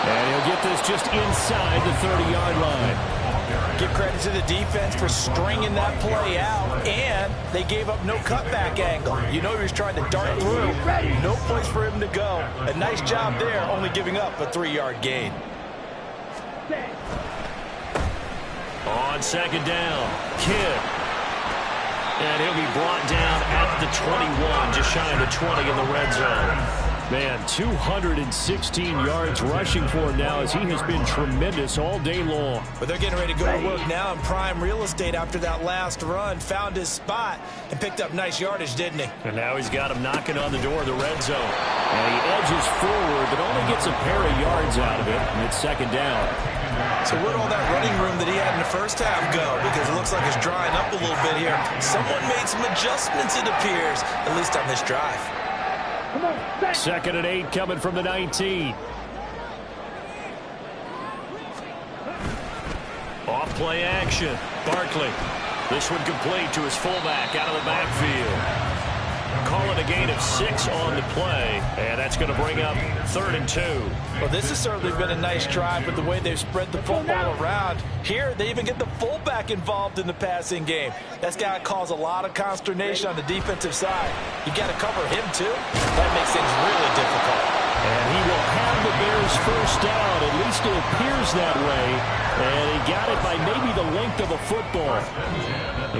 And he'll get this just inside the 30-yard line. Give credit to the defense for stringing that play out, and they gave up no cutback angle. You know he was trying to dart through. No place for him to go. A nice job there, only giving up a 3-yard gain. On 2nd down, Kidd. And he'll be brought down at the 21, just shy of the 20 in the red zone. Man, 216 yards rushing for him now as he has been tremendous all day long. But they're getting ready to go to work now in prime real estate after that last run. Found his spot and picked up nice yardage, didn't he? And now he's got him knocking on the door of the red zone. And he edges forward, but only gets a pair of yards out of it, and it's 2nd down. So where'd all that running room that he had in the first half go? Because it looks like it's drying up a little bit here. Someone made some adjustments, it appears, at least on this drive. 2nd and 8 coming from the 19. Off play action. Barkley. This one complete to his fullback out of the backfield. Call it a gain of 6 on the play, and that's going to bring up 3rd and 2. Well, this has certainly been a nice drive with the way they've spread the football around. Here, they even get the fullback involved in the passing game. That's got to cause a lot of consternation on the defensive side. You've got to cover him, too. That makes things really difficult. And he will have the Bears' 1st down. At least it appears that way. And he got it by maybe the length of a football.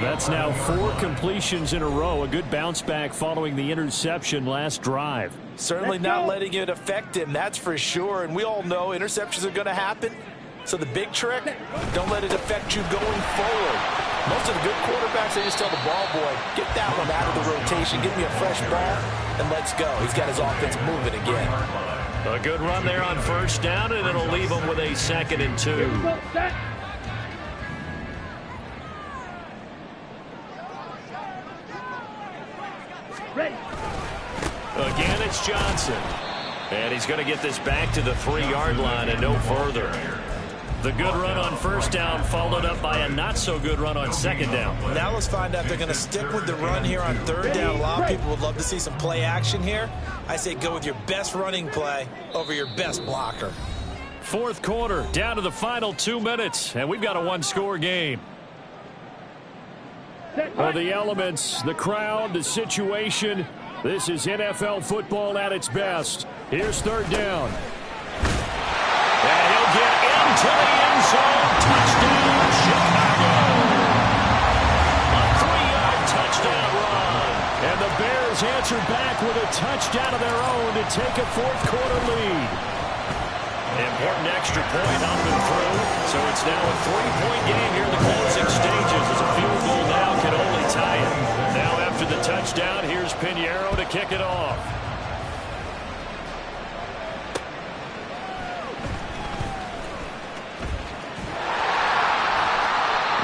That's now 4 completions in a row. A good bounce back following the interception last drive. Certainly not letting it affect him, that's for sure. And we all know interceptions are going to happen. So the big trick, don't let it affect you going forward. Most of the good quarterbacks, they just tell the ball boy, get that one out of the rotation, give me a fresh ball, and let's go. He's got his offense moving again. A good run there on 1st down, and it'll leave him with a 2nd and 2. Ready. Again, it's Johnson. And he's going to get this back to the 3-yard line and no further. The good run on 1st down followed up by a not-so-good run on 2nd down. Now let's find out if they're going to stick with the run here on 3rd down. A lot of people would love to see some play action here. I say go with your best running play over your best blocker. 4th quarter, down to the final 2 minutes, and we've got a 1-score game. Well, the elements, the crowd, the situation, this is NFL football at its best. Here's third down. And he'll get into the end zone. Touchdown, Chicago. A 3-yard touchdown run. And the Bears answer back with a touchdown of their own to take a fourth-quarter lead. Important extra point up and through. So it's now a 3-point game here in the closing stages as a field goal now can only tie it. Now after the touchdown, here's Pinheiro to kick it off.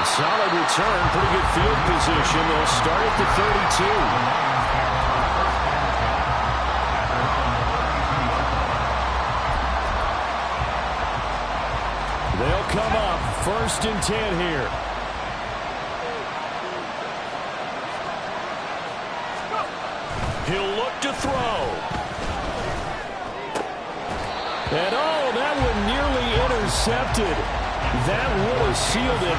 Solid return, pretty good field position. They'll start at the 32. They'll come up 1st and 10 here. He'll look to throw. And oh, that one nearly intercepted. That would have sealed it.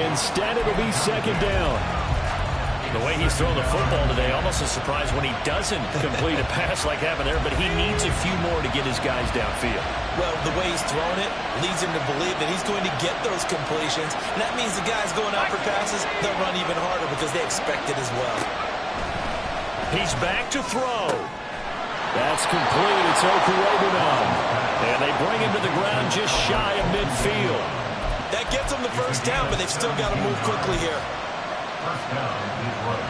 Instead, it'll be 2nd down. The way he's throwing the football today, almost a surprise when he doesn't complete a pass like happened there, but he needs a few more to get his guys downfield. Well, the way he's throwing it leads him to believe that he's going to get those completions, and that means the guys going out for passes, they'll run even harder because they expect it as well. He's back to throw. That's complete. It's Okurobunom. And they bring him to the ground just shy of midfield. That gets them the first down, but they've still got to move quickly here. First down is right.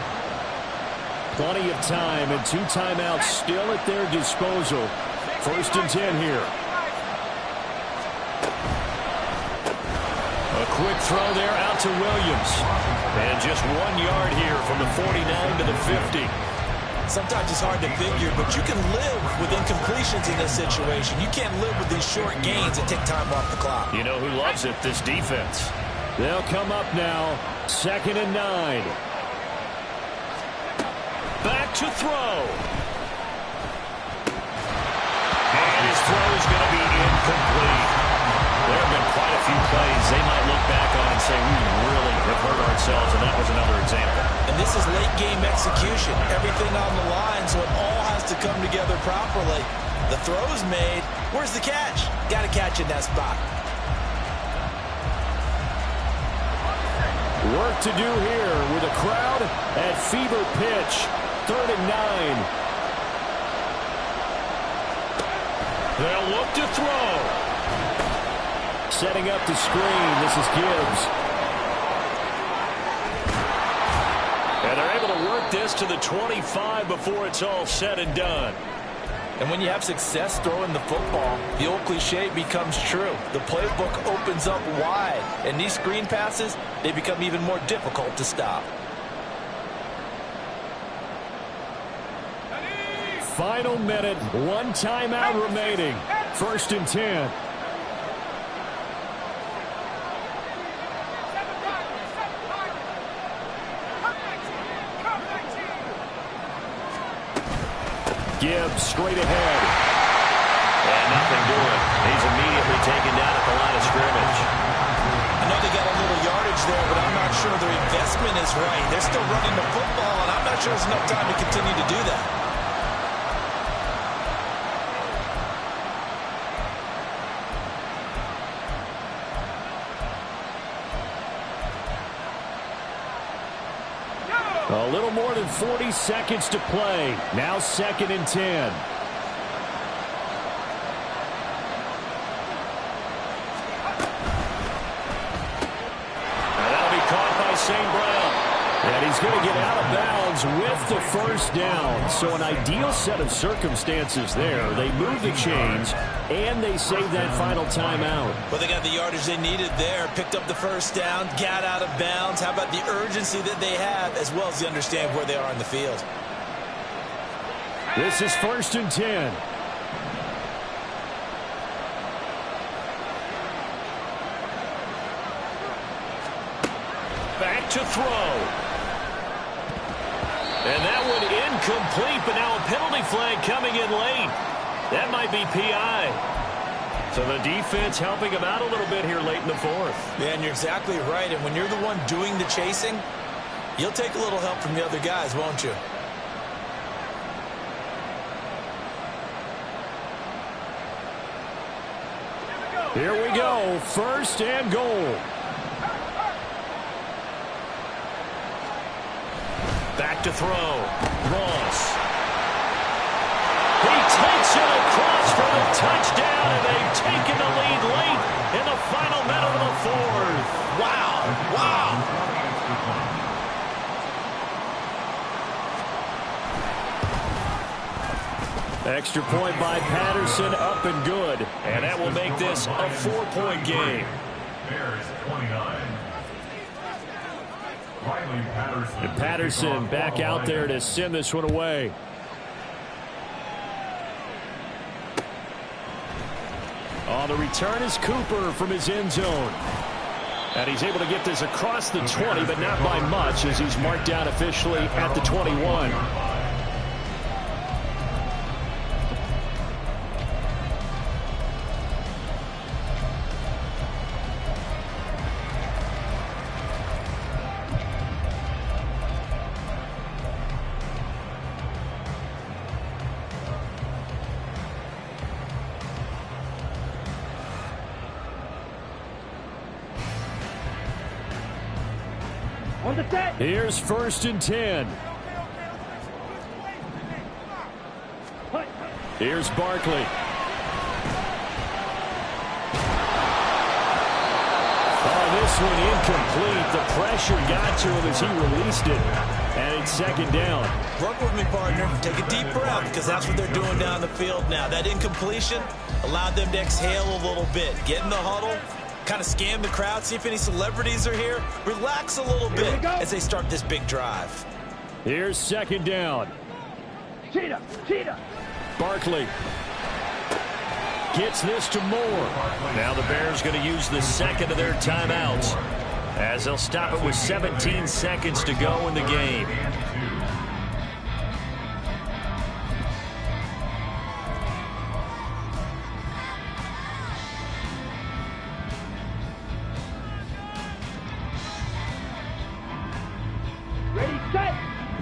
Plenty of time and 2 timeouts still at their disposal. 1st and 10 here. A quick throw there out to Williams. And just 1 yard here from the 49 to the 50. Sometimes it's hard to figure, but you can live with incompletions in this situation. You can't live with these short gains that take time off the clock. You know who loves it? This defense. They'll come up now, 2nd and 9. Back to throw. And his throw is going to be incomplete. There have been quite a few plays they might look back on and say, we really have hurt ourselves, and that was another example. And this is late-game execution. Everything on the line, so it all has to come together properly. The throw's made. Where's the catch? Got to catch in that spot. Work to do here with a crowd at fever pitch. 3rd and 9. They'll look to throw. Setting up the screen. This is Gibbs. And they're able to work this to the 25 before it's all said and done. And when you have success throwing the football, the old cliche becomes true. The playbook opens up wide, and these screen passes, they become even more difficult to stop. Final minute, 1 timeout remaining. 1st and 10. Gibbs straight ahead. And nothing doing. He's immediately taken down at the line of scrimmage. I know they got a little yardage there, but I'm not sure their investment is right. They're still running the football, and I'm not sure there's enough time to continue to do that. A little more than 40 seconds to play. Now 2nd and 10. And that'll be caught by St. Brown. And he's going to get out of bounds with the first down. So an ideal set of circumstances there. They move the chains, and they save that final timeout. Well, they got the yardage they needed there, picked up the first down, got out of bounds. How about the urgency that they have, as well as they understand where they are in the field? This is 1st and 10. Back to throw. And that one incomplete, but now a penalty flag coming in late. That might be PI. So the defense helping him out a little bit here late in the 4th. Yeah, and you're exactly right. And when you're the one doing the chasing, you'll take a little help from the other guys, won't you? Here we go, first and goal. Back to throw. Ross. He takes it across for the touchdown, and they've taken the lead late in the final minute of the fourth. Wow. Wow. Extra point by Patterson, up and good. And that will make this a 4-point game. Bears 29. And Patterson back out there to send this one away. On the return is Cooper from his end zone. And he's able to get this across the 20, but not by much, as he's marked down officially at the 21. On the set. Here's first and 10. Here's Barkley. Oh, this one incomplete. The pressure got to him as he released it. And it's second down. Work with me, partner. Take a deep breath, because that's what they're doing down the field now. That incompletion allowed them to exhale a little bit. Get in the huddle. Kind of scan the crowd, see if any celebrities are here. Relax a little bit as they start this big drive. Here's second down. Cheetah. Cheetah. Barkley gets this to Moore. Now the Bears going to use the second of their timeouts, as they'll stop it with 17 seconds to go in the game.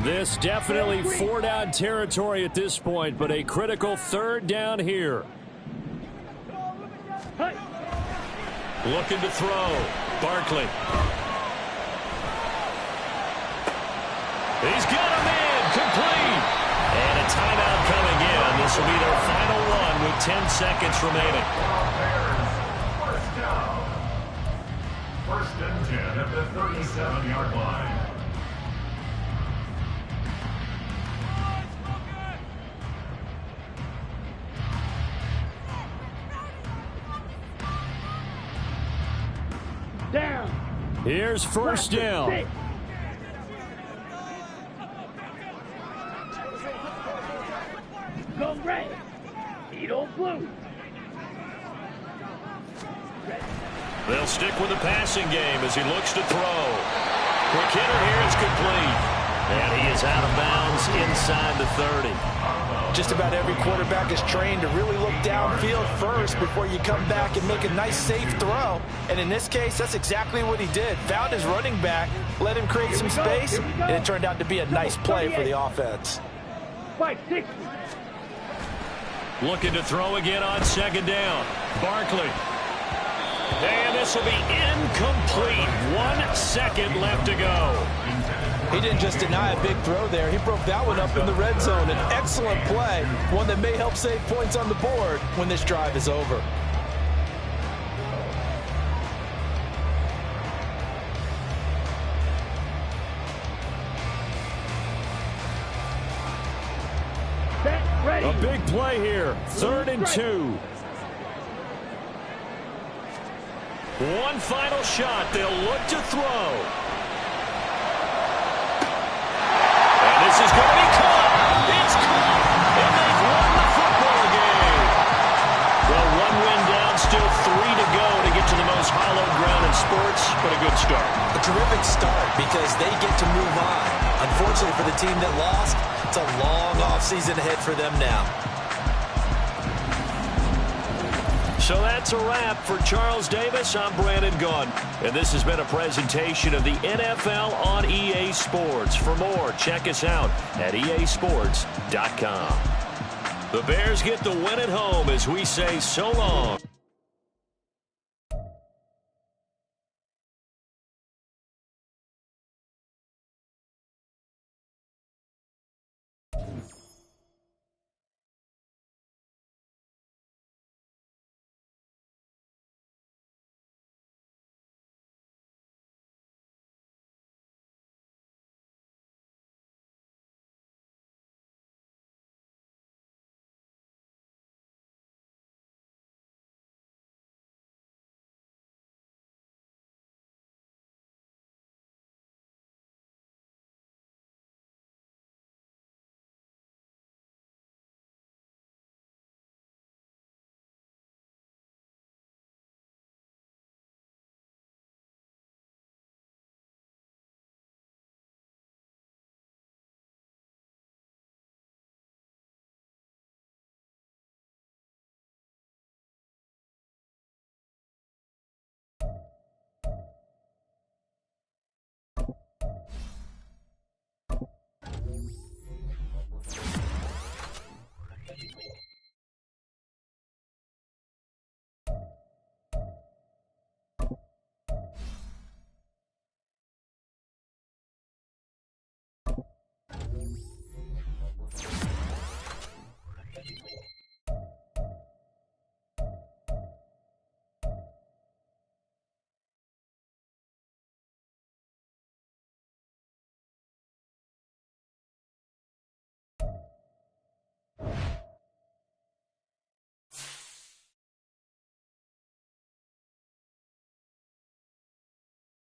This definitely four-down territory at this point, but a critical third down here. Looking to throw. Barkley. He's got him in. Complete. And a timeout coming in. This will be their final one with 10 seconds remaining. First down. First and 10 at the 37-yard line. Down. Here's first down. Go red. Edo blue. They'll stick with the passing game as he looks to throw. Quick hitter here, it's complete. And he is out of bounds inside the 30. Just about every quarterback is trained to really look downfield first before you come back and make a nice, safe throw. And in this case, that's exactly what he did. Found his running back, let him create some space, and it turned out to be a nice play for the offense. 5-6. Looking to throw again on second down. Barkley. And this will be incomplete. 1 second left to go. He didn't just deny a big throw there. He broke that one up in the red zone. An excellent play, one that may help save points on the board when this drive is over. Ready. A big play here. 3rd and 2. One final shot. They'll look to throw. And this is going to be caught. It's caught. And they've won the football game. Well, 1 win down, still 3 to go to get to the most hallowed ground in sports, but a good start. A terrific start because they get to move on. Unfortunately for the team that lost, it's a long offseason ahead for them now. So that's a wrap for Charles Davis. I'm Brandon Gaudin, and this has been a presentation of the NFL on EA Sports. For more, check us out at easports.com. The Bears get the win at home as we say so long.